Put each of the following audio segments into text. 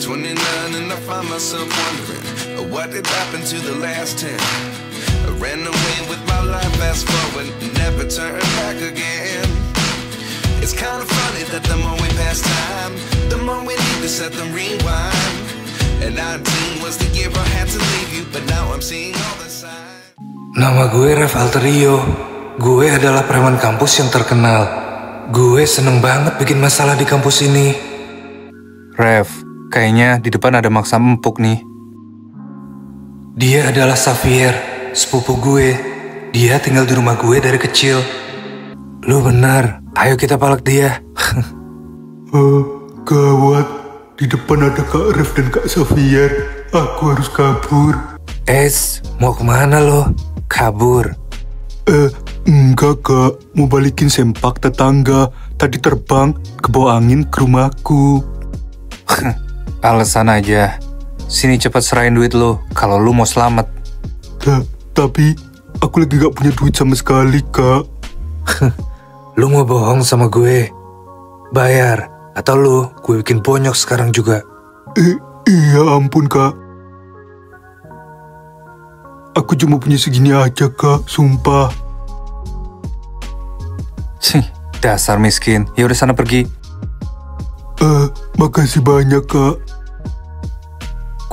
29 and I find myself wondering what did happen to the last 10. I ran away with my life, fast forward, never turn back again. It's kind of funny that the more we pass time, the more we need to set the rewind. And 19 was the year I had to leave you, but now I'm seeing all the signs. Nama gue Rev Alterio. Gue adalah preman kampus yang terkenal. Gue seneng banget bikin masalah di kampus ini. Rev, kayaknya di depan ada maksa empuk nih. Dia adalah Xavier, sepupu gue. Dia tinggal di rumah gue dari kecil. Lu benar, ayo kita palak dia. Gawat, di depan ada Kak Rev dan Kak Xavier. Aku harus kabur. Mau kemana lo? Kabur? Enggak Kak, mau balikin sempak tetangga. Tadi terbang ke bawah angin ke rumahku. Alasan aja. Sini cepat serahin duit lo, kalau lu mau selamat. Tapi aku lagi gak punya duit sama sekali Kak. Lu mau bohong sama gue? Bayar, atau lu gue bikin bonyok sekarang juga. Iya ampun Kak. Aku cuma punya segini aja Kak, sumpah. Dasar miskin, ya udah sana pergi. Makasih banyak Kak.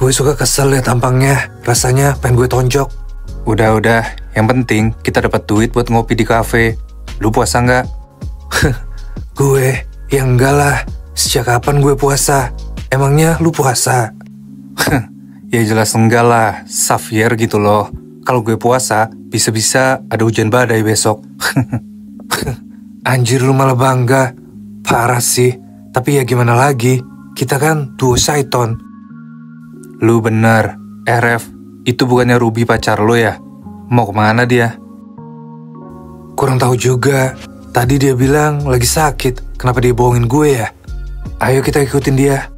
Gue suka kesel ya tampangnya, rasanya pengen gue tonjok. Udah, yang penting kita dapat duit buat ngopi di kafe. Lu puasa nggak? Gue? Ya enggak lah, sejak kapan gue puasa? Emangnya lu puasa? Ya jelas enggak lah, Xavier gitu loh. Kalau gue puasa, bisa-bisa ada hujan badai besok. Anjir lu malah bangga. Parah sih, tapi ya gimana lagi, kita kan duo Saiton. Lu bener, Rev, itu bukannya Ruby pacar lo ya? Mau kemana dia? Kurang tahu juga, tadi dia bilang lagi sakit, kenapa dia bohongin gue ya? Ayo kita ikutin dia.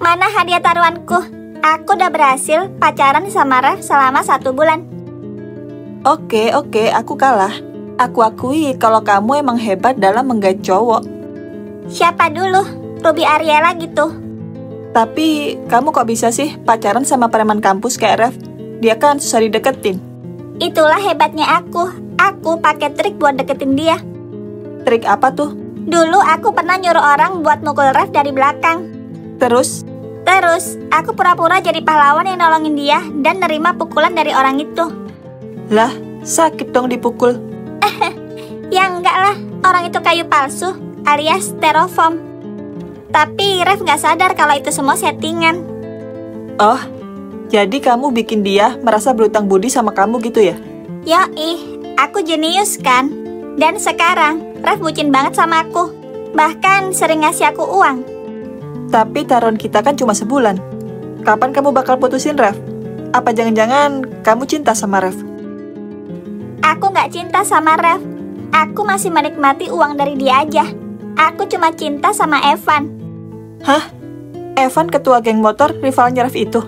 Mana hadiah taruhanku? Aku udah berhasil pacaran sama Rev selama 1 bulan. Oke, aku kalah. Aku akui kalau kamu emang hebat dalam menggait cowok. Siapa dulu? Ruby Ariela gitu. Tapi kamu kok bisa sih pacaran sama preman kampus kayak Rev? Dia kan susah dideketin. Itulah hebatnya aku. Aku pakai trik buat deketin dia. Trik apa tuh? Dulu aku pernah nyuruh orang buat mukul Rev dari belakang. Terus, aku pura-pura jadi pahlawan yang nolongin dia dan nerima pukulan dari orang itu. Lah, sakit dong dipukul. Ya enggak lah, orang itu kayu palsu alias styrofoam. Tapi Rev gak sadar kalau itu semua settingan. Oh, jadi kamu bikin dia merasa berutang budi sama kamu gitu ya? Yoi, aku jenius kan? Dan sekarang Rev bucin banget sama aku. Bahkan sering ngasih aku uang. Tapi taruhan kita kan cuma sebulan. Kapan kamu bakal putusin Rev? Apa jangan-jangan kamu cinta sama Rev? Aku gak cinta sama Rev. Aku masih menikmati uang dari dia aja. Aku cuma cinta sama Evan. Hah? Evan ketua geng motor rivalnya Rev itu?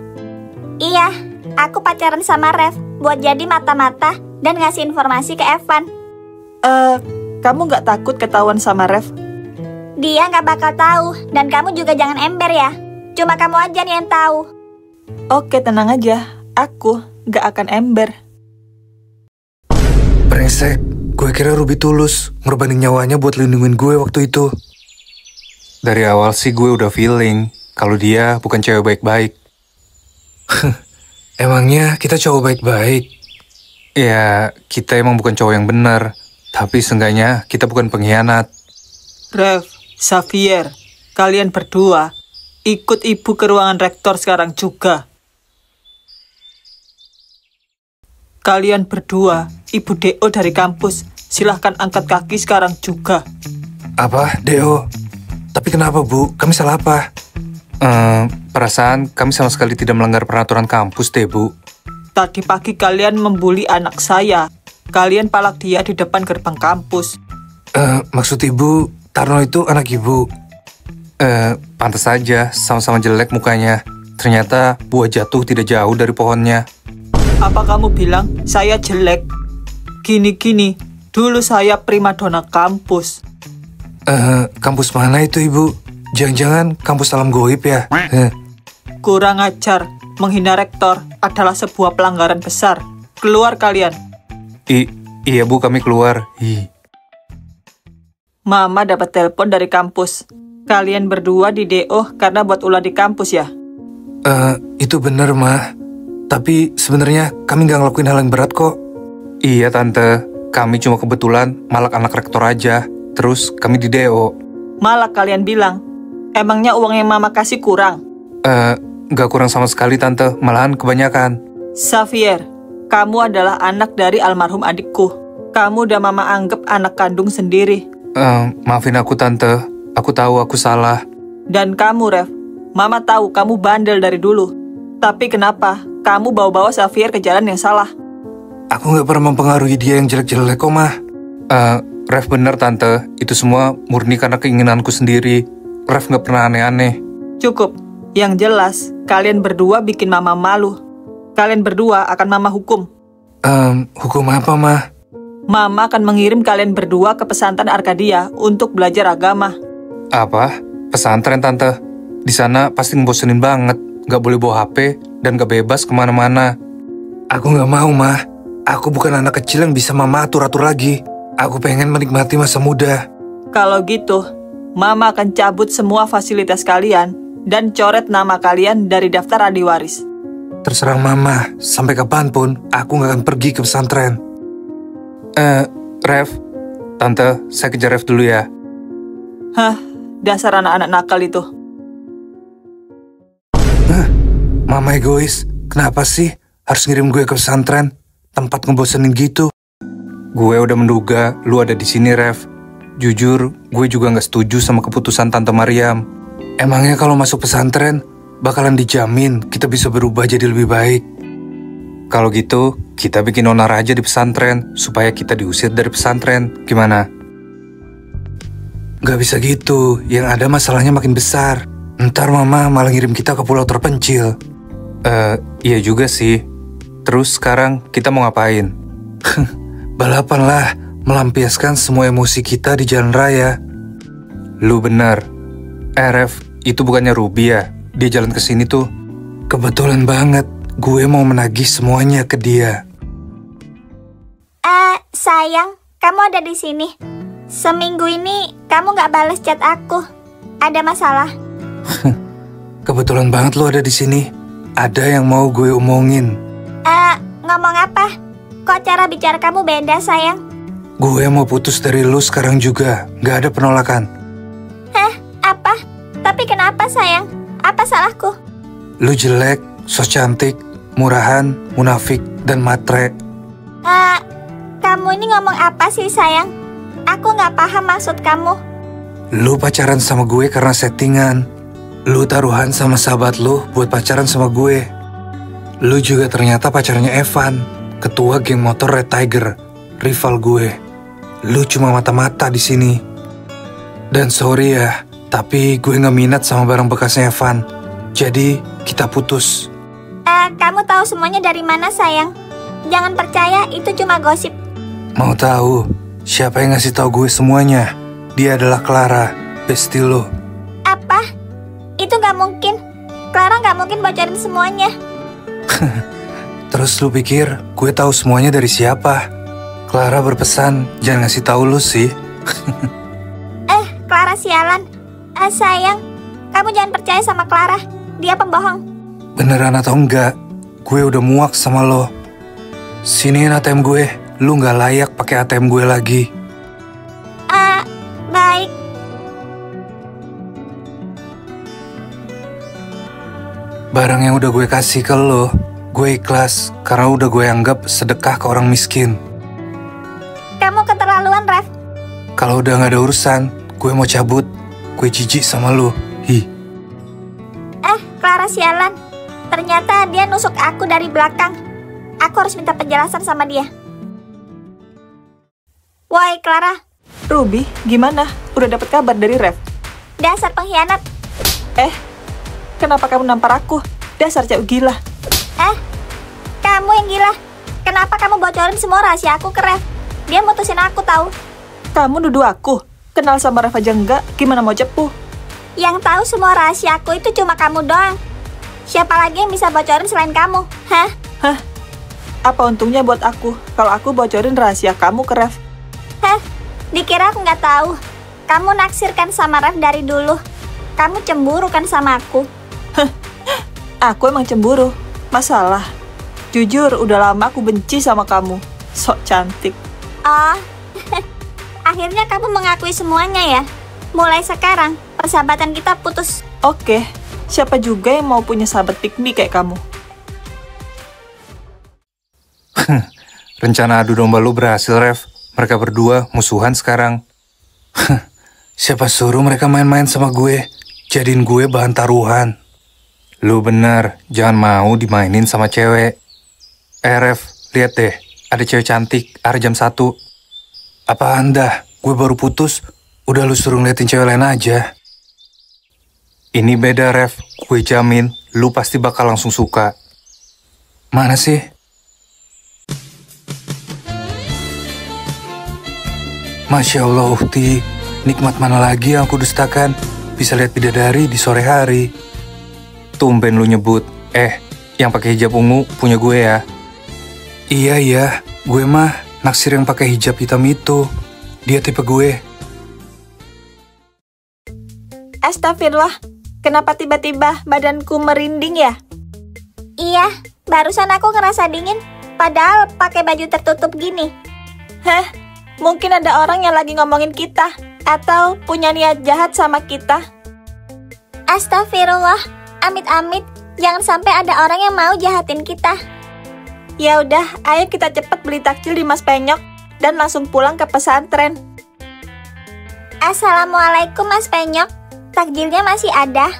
Iya, aku pacaran sama Rev buat jadi mata-mata dan ngasih informasi ke Evan. Kamu gak takut ketahuan sama Rev? Dia gak bakal tahu, dan kamu juga jangan ember ya. Cuma kamu aja nih yang tahu. Oke, tenang aja. Aku gak akan ember. Brengsek, gue kira Ruby tulus ngorbanin nyawanya buat lindungin gue waktu itu. Dari awal sih gue udah feeling kalau dia bukan cewek baik-baik. Emangnya kita cowok baik-baik? Ya, kita emang bukan cowok yang benar. Tapi seenggaknya kita bukan pengkhianat. Rev, Xavier, kalian berdua ikut ibu ke ruangan rektor sekarang juga. Kalian berdua, ibu DO dari kampus, silahkan angkat kaki sekarang juga. Apa, DO? Tapi kenapa, Bu? Kami salah apa? Perasaan kami sama sekali tidak melanggar peraturan kampus deh, Bu. Tadi pagi kalian membuli anak saya. Kalian palak dia di depan gerbang kampus. Maksud Ibu, Tarno itu anak Ibu? Pantas saja, sama-sama jelek mukanya. Ternyata buah jatuh tidak jauh dari pohonnya. Apa kamu bilang saya jelek? Gini-gini, dulu saya primadona kampus. Kampus mana itu, Ibu? Jangan-jangan kampus alam goib ya? Kurang ajar, menghina rektor adalah sebuah pelanggaran besar. Keluar kalian. Iya Bu, kami keluar. Mama dapat telepon dari kampus. Kalian berdua di DO karena buat ulah di kampus ya? Itu bener, Ma. Tapi sebenarnya kami nggak ngelakuin hal yang berat kok. Iya Tante, kami cuma kebetulan malak anak rektor aja. Terus kami di DO. Malah kalian bilang, emangnya uang yang Mama kasih kurang? Nggak kurang sama sekali Tante, malahan kebanyakan. Xavier, kamu adalah anak dari almarhum adikku. Kamu udah Mama anggap anak kandung sendiri. Maafin aku Tante, aku tahu aku salah. Dan kamu, Rev, Mama tahu kamu bandel dari dulu. Tapi kenapa kamu bawa-bawa Xavier ke jalan yang salah? Aku nggak pernah mempengaruhi dia yang jelek-jelek kok, Ma. Rev bener Tante, itu semua murni karena keinginanku sendiri. Rev nggak pernah aneh-aneh. Cukup, yang jelas kalian berdua bikin Mama malu. Kalian berdua akan Mama hukum. Hukum apa, Ma? Mama akan mengirim kalian berdua ke pesantren Arkadia untuk belajar agama. Apa? Pesantren Tante? Di sana pasti ngebosenin banget. Nggak boleh bawa HP dan nggak bebas kemana-mana. Aku nggak mau, Ma. Aku bukan anak kecil yang bisa Mama atur-atur lagi. Aku pengen menikmati masa muda. Kalau gitu, Mama akan cabut semua fasilitas kalian dan coret nama kalian dari daftar ahli waris. Terserah Mama, sampai kapanpun aku nggak akan pergi ke pesantren. Rev, Tante, saya kejar Rev dulu ya. Hah, dasar anak-anak nakal itu. Mama egois, kenapa sih harus ngirim gue ke pesantren? Tempat ngebosenin gitu. Gue udah menduga lu ada di sini, Rev. Jujur, gue juga nggak setuju sama keputusan Tante Mariam. Emangnya kalau masuk pesantren, bakalan dijamin kita bisa berubah jadi lebih baik? Kalau gitu, kita bikin onar aja di pesantren, supaya kita diusir dari pesantren. Gimana? Gak bisa gitu, yang ada masalahnya makin besar. Ntar Mama malah ngirim kita ke pulau terpencil. Iya juga sih. Terus sekarang kita mau ngapain? Balapan lah, melampiaskan semua emosi kita di jalan raya. Lu bener. Rev, itu bukannya Ruby ya? Dia jalan ke sini tuh. Kebetulan banget, gue mau menagih semuanya ke dia. Sayang, kamu ada di sini. Seminggu ini kamu nggak balas chat aku. Ada masalah? Kebetulan banget lo ada di sini. Ada yang mau gue omongin. Ngomong apa? Kok cara bicara kamu beda, sayang? Gue mau putus dari lu sekarang juga. Gak ada penolakan. Hah? Apa? Tapi kenapa, sayang? Apa salahku? Lu jelek, so cantik, murahan, munafik, dan matre. Kamu ini ngomong apa sih, sayang? Aku nggak paham maksud kamu. Lu pacaran sama gue karena settingan. Lu taruhan sama sahabat lu buat pacaran sama gue. Lu juga ternyata pacarnya Evan, ketua geng motor Red Tiger, rival gue. Lu cuma mata-mata di sini. Dan sorry ya, tapi gue nggak minat sama barang bekasnya Evan. Jadi kita putus. Kamu tahu semuanya dari mana, sayang? Jangan percaya, itu cuma gosip. Mau tahu siapa yang ngasih tahu gue semuanya? Dia adalah Clara, bestie lo. Apa? Itu nggak mungkin. Clara nggak mungkin bocorin semuanya. Terus lu pikir gue tahu semuanya dari siapa? Clara berpesan jangan ngasih tahu lu sih. Clara sialan. Sayang, kamu jangan percaya sama Clara. Dia pembohong. Beneran atau enggak? Gue udah muak sama lo. Siniin ATM gue. Lu nggak layak pakai ATM gue lagi. Baik. Barang yang udah gue kasih ke lo, gue ikhlas karena udah gue anggap sedekah ke orang miskin. Kamu keterlaluan, Rev. Kalau udah nggak ada urusan, gue mau cabut. Gue jijik sama lo. Clara sialan. Ternyata dia nusuk aku dari belakang. Aku harus minta penjelasan sama dia. Woi, Clara. Ruby, gimana? Udah dapat kabar dari Rev? Dasar pengkhianat. Kenapa kamu nampar aku? Dasar cewek gila. Kamu yang gila. Kenapa kamu bocorin semua rahasia aku ke Rev? Dia mutusin aku, tahu. Kamu nuduh aku? Kenal sama Rev aja enggak, gimana mau cepu? Yang tahu semua rahasia aku itu cuma kamu doang. Siapa lagi yang bisa bocorin selain kamu? Hah? Hah? Apa untungnya buat aku kalau aku bocorin rahasia kamu ke Ref? Hah? Dikira aku nggak tahu. Kamu naksir kan sama Ref dari dulu. Kamu cemburu kan sama aku? Aku emang cemburu. Masalah. Jujur, udah lama aku benci sama kamu. Sok cantik. Oh, akhirnya kamu mengakui semuanya ya? Mulai sekarang, persahabatan kita putus. Oke, siapa juga yang mau punya sahabat pick me kayak kamu? Rencana adu domba lu berhasil, Rev. Mereka berdua musuhan sekarang. Siapa suruh mereka main-main sama gue? Jadiin gue bahan taruhan. Lu benar, jangan mau dimainin sama cewek. Rev, lihat deh. Ada cewek cantik, hari jam 1. Apa anda? Gue baru putus. Udah lu suruh ngeliatin cewek lain aja. Ini beda, Rev. Gue jamin, lu pasti bakal langsung suka. Mana sih? Masya Allah, Ukti. Nikmat mana lagi yang aku dustakan? Bisa lihat bidadari di sore hari. Tumben lu nyebut. Yang pakai hijab ungu punya gue ya. Iya. Gue mah naksir yang pakai hijab hitam itu. Dia tipe gue. Astagfirullah, kenapa tiba-tiba badanku merinding ya? Iya, barusan aku ngerasa dingin. Padahal pakai baju tertutup gini. Hah? Mungkin ada orang yang lagi ngomongin kita. Atau punya niat jahat sama kita. Astagfirullah, amit-amit. Jangan sampai ada orang yang mau jahatin kita. Ya udah, ayo kita cepet beli takjil di Mas Penyok dan langsung pulang ke pesantren. Assalamualaikum Mas Penyok. Takjilnya masih ada?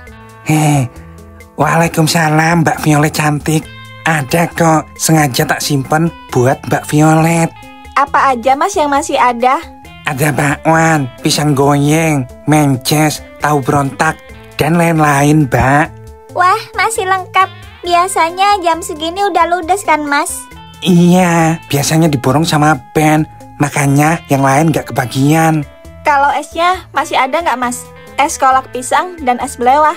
Waalaikumsalam Mbak Violet cantik. Ada kok, sengaja tak simpen buat Mbak Violet. Apa aja Mas yang masih ada? Ada bakwan, pisang goyeng, mences, tahu berontak, dan lain-lain, Mbak. Wah, masih lengkap. Biasanya jam segini udah ludes kan, Mas? Iya, biasanya diborong sama Ben. Makanya yang lain gak kebagian. Kalau esnya masih ada nggak, Mas? Es kolak pisang dan es belewah.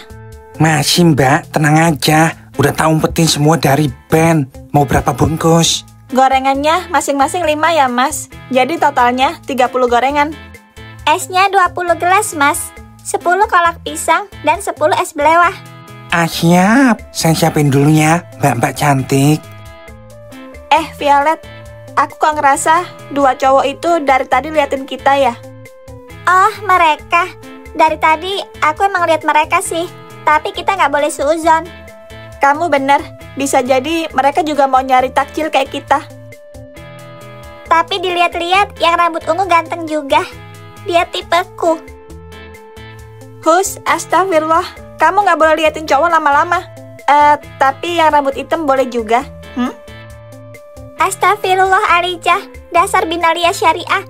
Masih, Mbak. Tenang aja. Udah tak umpetin semua dari Ben. Mau berapa bungkus? Gorengannya masing-masing 5 ya, Mas. Jadi totalnya 30 gorengan. Esnya 20 gelas, Mas. 10 kolak pisang dan 10 es belewah. Siap. Saya siapin dulu ya, Mbak-mbak cantik. Violet, aku kok ngerasa 2 cowok itu dari tadi liatin kita ya? Oh, mereka. Dari tadi aku emang lihat mereka sih. Tapi kita nggak boleh suuzon. Kamu bener, bisa jadi mereka juga mau nyari takjil kayak kita. Tapi dilihat-lihat yang rambut ungu ganteng juga. Dia tipeku. Hus, astagfirullah, kamu nggak boleh liatin cowok lama-lama. Tapi yang rambut hitam boleh juga. Astagfirullah Alijah, dasar binalia syariah.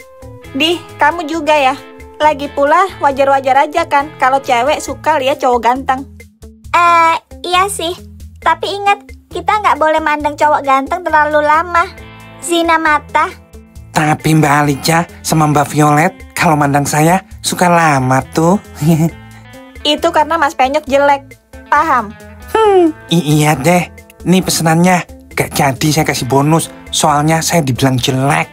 Dih, kamu juga ya. Lagi pula wajar-wajar aja kan kalau cewek suka lihat cowok ganteng. Iya sih. Tapi ingat, kita nggak boleh mandang cowok ganteng terlalu lama. Zina mata. Tapi Mbak Alija sama Mbak Violet kalau mandang saya suka lama tuh. Itu karena Mas Penyok jelek. Paham? Iya deh. Nih pesenannya. Gak jadi saya kasih bonus. Soalnya saya dibilang jelek.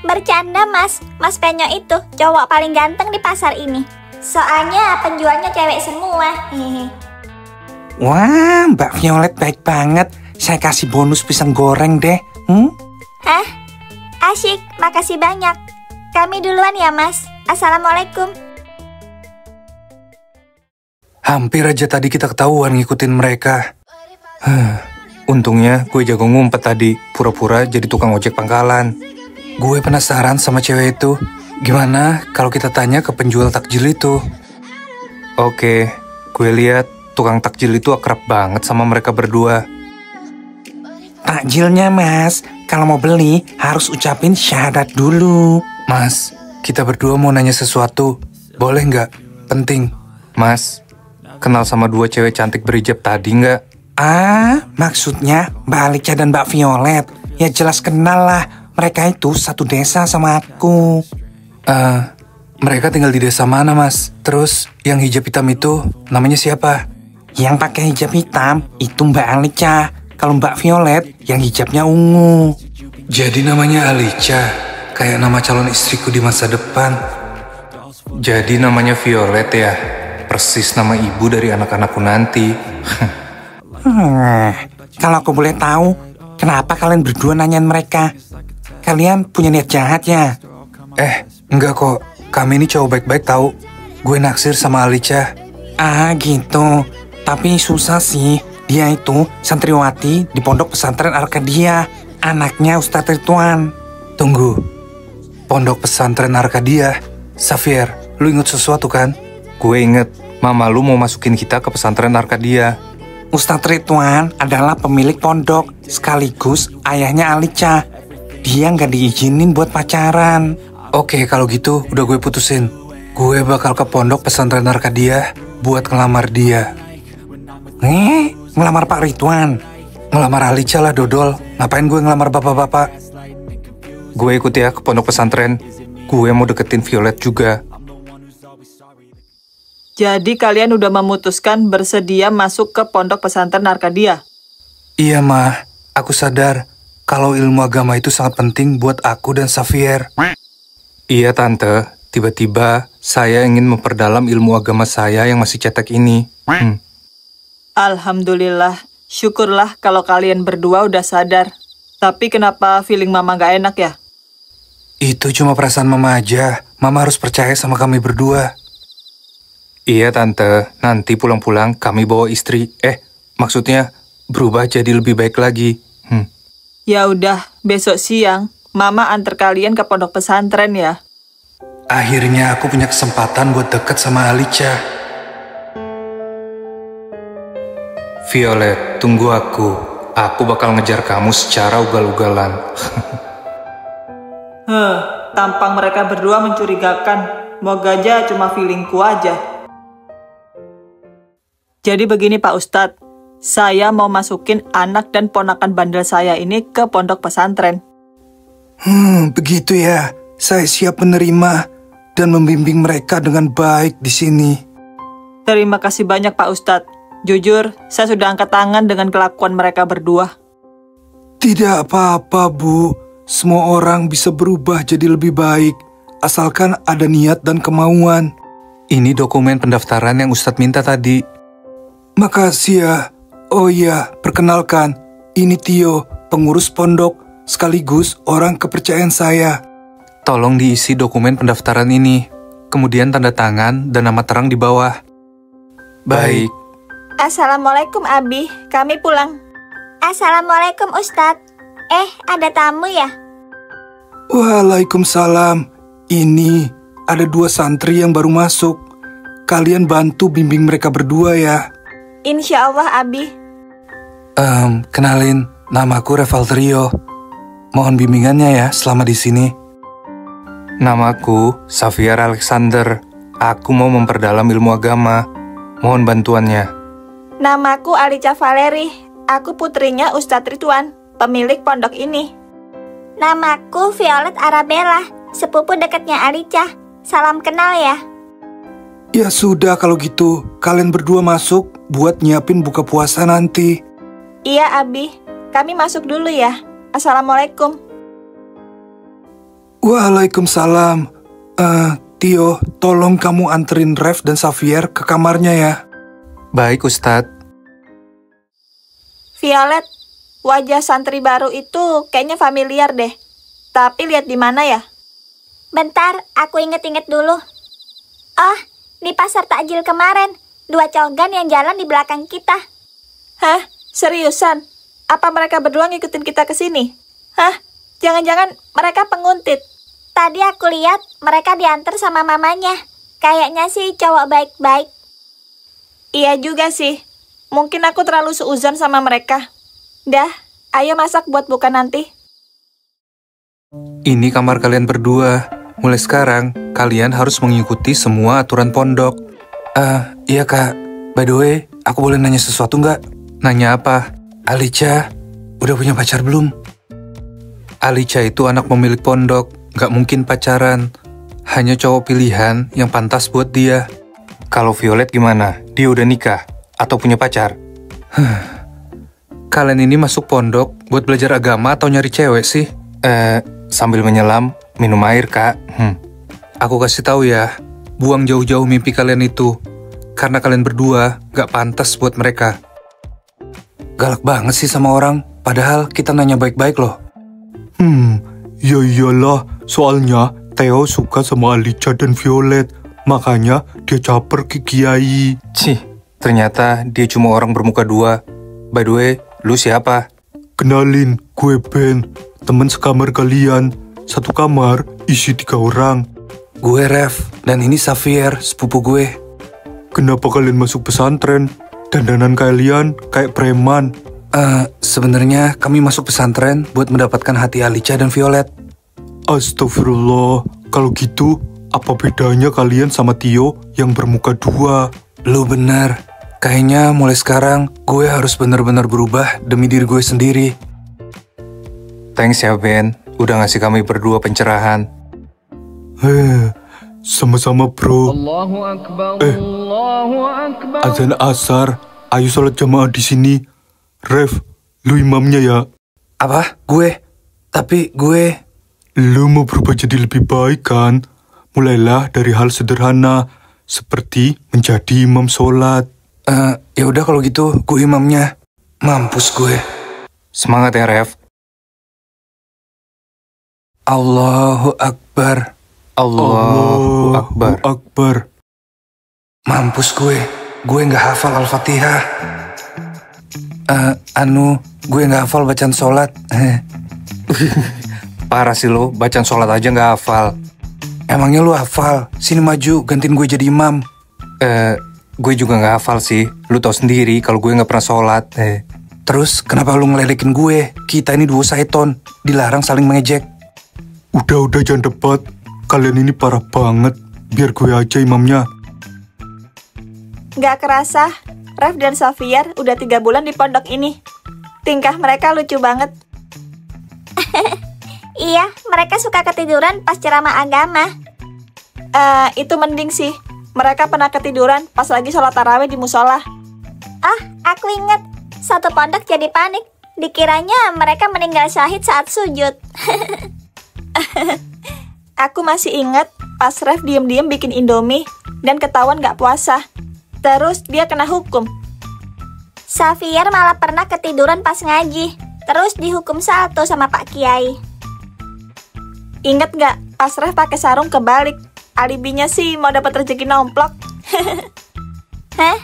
Bercanda Mas. Mas Penyo itu cowok paling ganteng di pasar ini. Soalnya penjualnya cewek semua. Wah, Mbak Violet baik banget. Saya kasih bonus pisang goreng deh. Hah? Asyik, makasih banyak. Kami duluan ya Mas. Assalamualaikum. Hampir aja tadi kita ketahuan ngikutin mereka. Untungnya gue jago ngumpet tadi. Pura-pura jadi tukang ojek pangkalan. Gue penasaran sama cewek itu. Gimana kalau kita tanya ke penjual takjil itu? Oke, gue lihat tukang takjil itu akrab banget sama mereka berdua. Takjilnya Mas, kalau mau beli harus ucapin syahadat dulu. Mas, Kita berdua mau nanya sesuatu. Boleh nggak? Penting. Mas, kenal sama 2 cewek cantik berhijab tadi nggak? Maksudnya Mbak Alicia dan Mbak Violet. Ya jelas kenal lah. Mereka itu satu desa sama aku. Mereka tinggal di desa mana, Mas? Terus yang hijab hitam itu namanya siapa? Yang pakai hijab hitam itu Mbak Alica. Kalau Mbak Violet yang hijabnya ungu. Jadi namanya Alica, kayak nama calon istriku di masa depan. Jadi namanya Violet ya? Persis nama ibu dari anak-anakku nanti. Kalau aku boleh tahu, kenapa kalian berdua nanyain mereka? Kalian punya niat jahat ya? Enggak kok. Kami ini cowok baik-baik tahu. Gue naksir sama Alica. Ah gitu. Tapi susah sih. Dia itu santriwati di pondok pesantren Arkadia. Anaknya Ustadz Ridwan. Tunggu. Pondok pesantren Arkadia. Xavier, lu inget sesuatu kan? Gue inget. Mama lu mau masukin kita ke pesantren Arkadia. Ustadz Ridwan adalah pemilik pondok. Sekaligus ayahnya Alica. Dia nggak diizinin buat pacaran. Oke, kalau gitu udah gue putusin. Gue bakal ke pondok pesantren Arkadia buat ngelamar dia. Ngelamar Pak Ridwan? Ngelamar Alica lah, dodol. Ngapain gue ngelamar bapak-bapak? Gue ikut ya ke pondok pesantren. Gue mau deketin Violet juga. Jadi kalian udah memutuskan bersedia masuk ke pondok pesantren Arkadia? Iya, Ma. Aku sadar kalau ilmu agama itu sangat penting buat aku dan Xavier. Iya, Tante. Tiba-tiba saya ingin memperdalam ilmu agama saya yang masih cetek ini. Alhamdulillah. Syukurlah kalau kalian berdua udah sadar. Tapi kenapa feeling Mama gak enak ya? Itu cuma perasaan Mama aja. Mama harus percaya sama kami berdua. Iya, Tante. Nanti pulang-pulang kami bawa istri. Maksudnya berubah jadi lebih baik lagi. Ya udah, besok siang Mama antar kalian ke pondok pesantren ya. Akhirnya aku punya kesempatan buat deket sama Alica. Violet, tunggu aku. Aku bakal ngejar kamu secara ugal-ugalan. Tampang mereka berdua mencurigakan. Moga aja cuma feelingku aja. Jadi begini Pak Ustadz, saya mau masukin anak dan ponakan bandel saya ini ke pondok pesantren. Begitu ya. Saya siap menerima dan membimbing mereka dengan baik di sini. Terima kasih banyak Pak Ustadz. Jujur, saya sudah angkat tangan dengan kelakuan mereka berdua. Tidak apa-apa, Bu. Semua orang bisa berubah jadi lebih baik, asalkan ada niat dan kemauan. Ini dokumen pendaftaran yang Ustadz minta tadi. Makasih ya. Oh iya, perkenalkan. Ini Tio, pengurus pondok, sekaligus orang kepercayaan saya. Tolong diisi dokumen pendaftaran ini, kemudian tanda tangan dan nama terang di bawah. Baik. Assalamualaikum Abi, kami pulang. Assalamualaikum Ustadz. Ada tamu ya? Waalaikumsalam. Ini ada 2 santri yang baru masuk. Kalian bantu bimbing mereka berdua ya. Insya Allah Abi. Kenalin, namaku Revaltrio. Mohon bimbingannya ya selama di sini. Namaku Xavier Alexander. Aku mau memperdalam ilmu agama. Mohon bantuannya. Namaku Alica Valeri. Aku putrinya Ustadz Ridwan, pemilik pondok ini. Namaku Violet Arabella, sepupu dekatnya Alica. Salam kenal ya. Ya sudah kalau gitu, kalian berdua masuk buat nyiapin buka puasa nanti. Iya Abi, kami masuk dulu ya. Assalamualaikum. Waalaikumsalam. Tio, tolong kamu anterin Rev dan Xavier ke kamarnya ya. Baik, Ustadz. Violet, wajah santri baru itu kayaknya familiar deh. Tapi lihat di mana ya? Bentar, aku inget-inget dulu. Oh, di pasar takjil kemarin. 2 cogan yang jalan di belakang kita. Hah? Seriusan? Apa mereka berdua ngikutin kita ke sini? Hah? Jangan-jangan mereka penguntit? Tadi aku lihat mereka diantar sama mamanya. Kayaknya sih cowok baik-baik. Iya juga sih. Mungkin aku terlalu seuzon sama mereka. Dah, ayo masak buat buka nanti. Ini kamar kalian berdua. Mulai sekarang, kalian harus mengikuti semua aturan pondok. Iya kak. By the way, aku boleh nanya sesuatu nggak? Nanya apa? Alica, udah punya pacar belum? Alica itu anak pemilik pondok. Nggak mungkin pacaran. hanya cowok pilihan yang pantas buat dia. Kalau Violet gimana? Dia udah nikah? Atau punya pacar? Kalian ini masuk pondok buat belajar agama atau nyari cewek sih? Sambil menyelam, minum air, Kak. Aku kasih tahu ya, buang jauh-jauh mimpi kalian itu. Karena kalian berdua gak pantas buat mereka. Galak banget sih sama orang, padahal kita nanya baik-baik loh. Ya iyalah, soalnya Theo suka sama Alicia dan Violet. Makanya dia caper ke Kiai. Cih, ternyata dia cuma orang bermuka dua. By the way, lu siapa? Kenalin, gue Ben, teman sekamar kalian. Satu kamar, isi 3 orang. Gue Rev, dan ini Xavier, sepupu gue. Kenapa kalian masuk pesantren? Dandanan kalian kayak preman. Sebenarnya kami masuk pesantren buat mendapatkan hati Alicia dan Violet. Astagfirullah, kalau gitu apa bedanya kalian sama Tio yang bermuka 2? Lu bener, kayaknya mulai sekarang gue harus bener-bener berubah demi diri gue sendiri. Thanks ya Ben, udah ngasih kami berdua pencerahan. Sama-sama bro. Allahu Akbar, Allahu Akbar. Azan asar, ayo sholat jamaah di sini. Rev, lu imamnya ya. Apa? Gue? Tapi gue... Lu mau berubah jadi lebih baik kan? Mulailah dari hal sederhana, seperti menjadi imam sholat. Ya udah kalau gitu, gue imamnya. Mampus gue. Semangat ya, Rev. Allahu Akbar. Allahu Akbar. Akbar. Mampus gue nggak hafal Al-Fatihah. Gue nggak hafal bacaan sholat. Parah sih lo, bacaan sholat aja nggak hafal. Emangnya lu hafal? Sini maju, gantiin gue jadi imam. Gue juga nggak hafal sih. Lu tau sendiri kalau gue nggak pernah sholat. Terus kenapa lu ngeledekin gue? Kita ini duo Saiton, dilarang saling mengejek. Udah jangan debat. Kalian ini parah banget. Biar gue aja imamnya. Gak kerasa, Rev dan Xavier udah 3 bulan di pondok ini. Tingkah mereka lucu banget. Iya, mereka suka ketiduran pas ceramah agama. Itu mending sih. Mereka pernah ketiduran pas lagi sholat tarawih di musola. Aku inget. Satu pondok jadi panik. Dikiranya mereka meninggal syahid saat sujud. Aku masih inget pas Rev diem-diem bikin Indomie dan ketahuan gak puasa. Terus dia kena hukum. Xavier malah pernah ketiduran pas ngaji. Terus dihukum salto sama Pak Kiai. Ingat gak pas Rev pakai sarung kebalik? Alibinya sih mau dapat rezeki nomplok. Hah?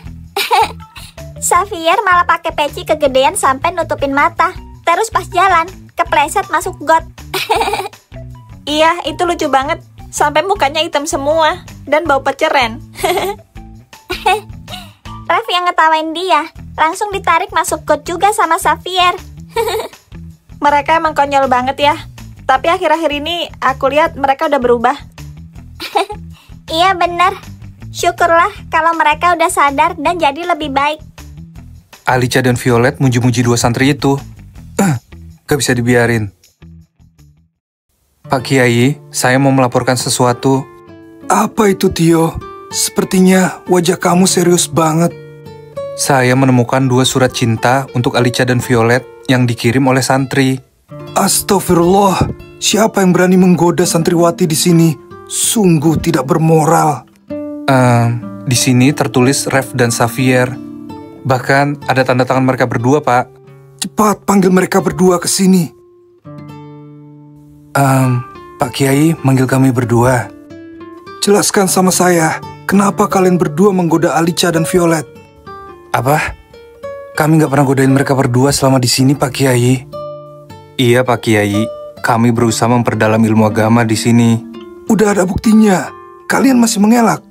Xavier malah pakai peci kegedean sampai nutupin mata. Terus pas jalan, kepleset masuk got. Iya, itu lucu banget. Sampai mukanya hitam semua dan bau peceren. Rev yang ngetawain dia, langsung ditarik masuk got juga sama Xavier. Mereka emang konyol banget ya. Tapi akhir-akhir ini aku lihat mereka udah berubah. Iya benar. Syukurlah kalau mereka udah sadar dan jadi lebih baik. Alicia dan Violet muji-muji 2 santri itu. Gak bisa dibiarin. Pak Kiai, saya mau melaporkan sesuatu. Apa itu, Tio? Sepertinya wajah kamu serius banget. Saya menemukan 2 surat cinta untuk Alicia dan Violet yang dikirim oleh santri. Astagfirullah, siapa yang berani menggoda santriwati di sini? Sungguh tidak bermoral. Di sini tertulis Rev dan Xavier. Bahkan ada tanda tangan mereka berdua, Pak. Cepat panggil mereka berdua ke sini. Pak Kiai manggil kami berdua. Jelaskan sama saya, kenapa kalian berdua menggoda Alicia dan Violet? Apa? Kami nggak pernah godain mereka berdua selama di sini, Pak Kiai. Iya, Pak Kiai. Kami berusaha memperdalam ilmu agama di sini. Udah ada buktinya. Kalian masih mengelak.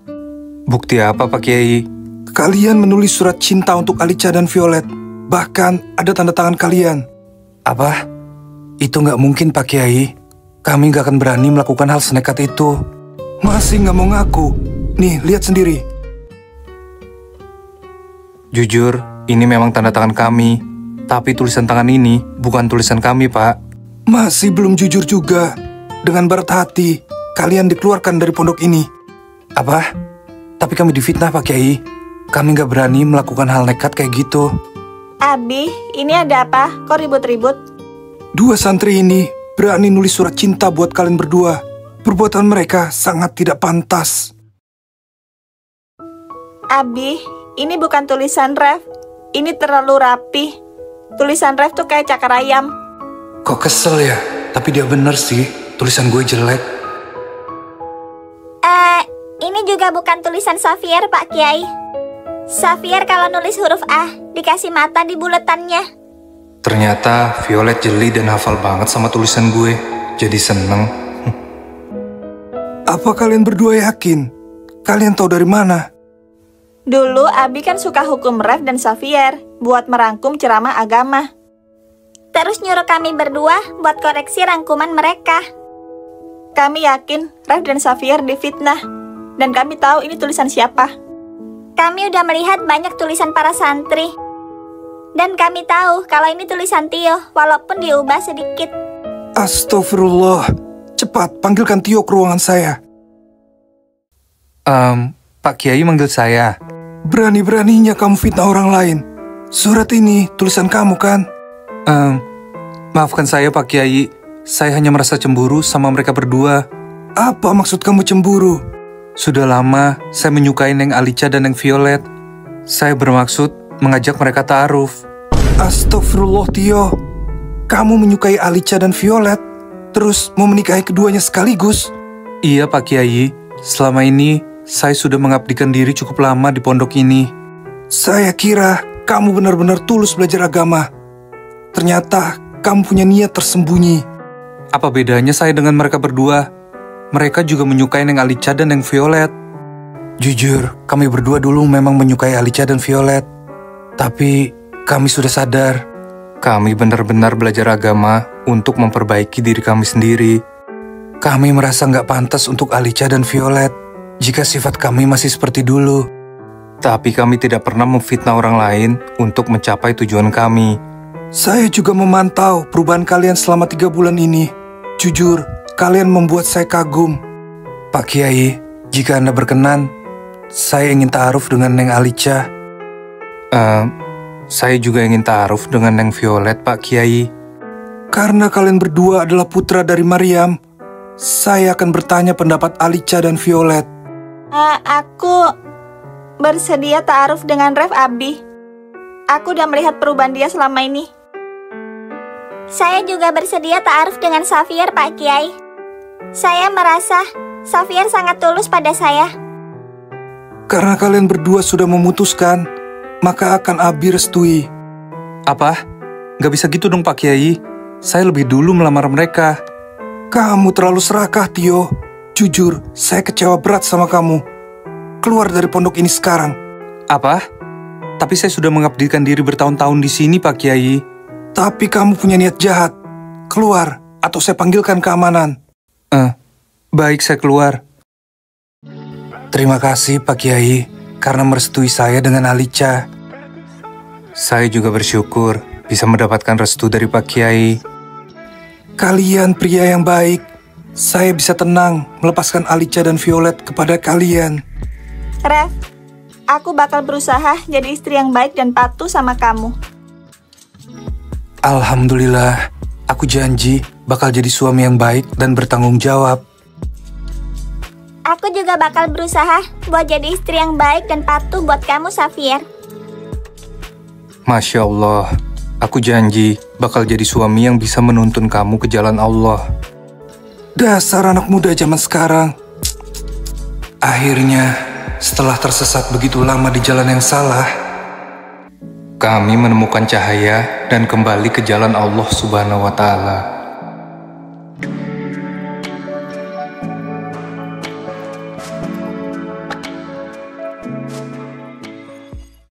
Bukti apa, Pak Kiai? Kalian menulis surat cinta untuk Alicia dan Violet. Bahkan ada tanda tangan kalian. Apa? Itu nggak mungkin, Pak Kiai. Kami nggak akan berani melakukan hal senekat itu. Masih nggak mau ngaku? Nih, lihat sendiri. Jujur, ini memang tanda tangan kami. Tapi tulisan tangan ini bukan tulisan kami, Pak. Masih belum jujur juga. Dengan berat hati, kalian dikeluarkan dari pondok ini. Apa? Tapi kami difitnah Pak Kiai. Kami nggak berani melakukan hal nekat kayak gitu. Abi, ini ada apa? Kok ribut-ribut? 2 santri ini berani nulis surat cinta buat kalian berdua. Perbuatan mereka sangat tidak pantas. Abi, ini bukan tulisan Ref. Ini terlalu rapi. Tulisan Ref tuh kayak cakar ayam. Kok kesel ya? Tapi dia bener sih, tulisan gue jelek. Ini juga bukan tulisan Xavier, Pak Kiai. Xavier kalau nulis huruf A, dikasih mata di buletannya. Ternyata Violet jeli dan hafal banget sama tulisan gue. Jadi seneng. Apa kalian berdua yakin? Kalian tahu dari mana? Dulu Abi kan suka hukum Ref dan Xavier buat merangkum ceramah agama. Terus nyuruh kami berdua buat koreksi rangkuman mereka. Kami yakin Ref dan Xavier difitnah. Dan kami tahu ini tulisan siapa. Kami udah melihat banyak tulisan para santri. Dan kami tahu kalau ini tulisan Tio, walaupun diubah sedikit. Astagfirullah. Cepat, panggilkan Tio ke ruangan saya. Pak Kiai manggil saya. Berani-beraninya kamu fitnah orang lain. Surat ini tulisan kamu kan? Maafkan saya Pak Kiai. Saya hanya merasa cemburu sama mereka berdua. Apa maksud kamu cemburu? Sudah lama saya menyukai Neng Alica dan Neng Violet. Saya bermaksud mengajak mereka ta'aruf. Astagfirullah Tio. Kamu menyukai Alica dan Violet, terus mau menikahi keduanya sekaligus? Iya Pak Kiai. Selama ini saya sudah mengabdikan diri cukup lama di pondok ini. Saya kira kamu benar-benar tulus belajar agama. Ternyata kamu punya niat tersembunyi. Apa bedanya saya dengan mereka berdua? Mereka juga menyukai Neng Alica dan Neng Violet. Jujur, kami berdua dulu memang menyukai Alica dan Violet. Tapi kami sudah sadar. Kami benar-benar belajar agama untuk memperbaiki diri kami sendiri. Kami merasa nggak pantas untuk Alica dan Violet jika sifat kami masih seperti dulu. Tapi kami tidak pernah memfitnah orang lain untuk mencapai tujuan kami. Saya juga memantau perubahan kalian selama 3 bulan ini. Jujur, kalian membuat saya kagum. Pak Kiai, jika Anda berkenan, saya ingin ta'aruf dengan Neng Alica. Saya juga ingin ta'aruf dengan Neng Violet, Pak Kiai. Karena kalian berdua adalah putra dari Maryam, saya akan bertanya pendapat Alica dan Violet. Aku bersedia ta'aruf dengan Ref, Abi. Aku udah melihat perubahan dia selama ini. Saya juga bersedia ta'aruf dengan Xavier, Pak Kiai. Saya merasa Xavier sangat tulus pada saya. Karena kalian berdua sudah memutuskan, maka akan Abi restui. Apa? Gak bisa gitu dong Pak Kiai. Saya lebih dulu melamar mereka. Kamu terlalu serakah, Tio. Jujur, saya kecewa berat sama kamu. Keluar dari pondok ini sekarang. Apa? Tapi saya sudah mengabdikan diri bertahun-tahun di sini, Pak Kiai. Tapi kamu punya niat jahat. Keluar, atau saya panggilkan keamanan. Baik, saya keluar. Terima kasih, Pak Kiai, karena merestui saya dengan Alica. Saya juga bersyukur bisa mendapatkan restu dari Pak Kiai. Kalian pria yang baik. Saya bisa tenang melepaskan Alica dan Violet kepada kalian. Ref, aku bakal berusaha jadi istri yang baik dan patuh sama kamu. Alhamdulillah, aku janji bakal jadi suami yang baik dan bertanggung jawab. Aku juga bakal berusaha buat jadi istri yang baik dan patuh buat kamu, Xavier. Masya Allah, aku janji bakal jadi suami yang bisa menuntun kamu ke jalan Allah. Dasar anak muda zaman sekarang. Akhirnya, setelah tersesat begitu lama di jalan yang salah, kami menemukan cahaya dan kembali ke jalan Allah Subhanahu wa Ta'ala.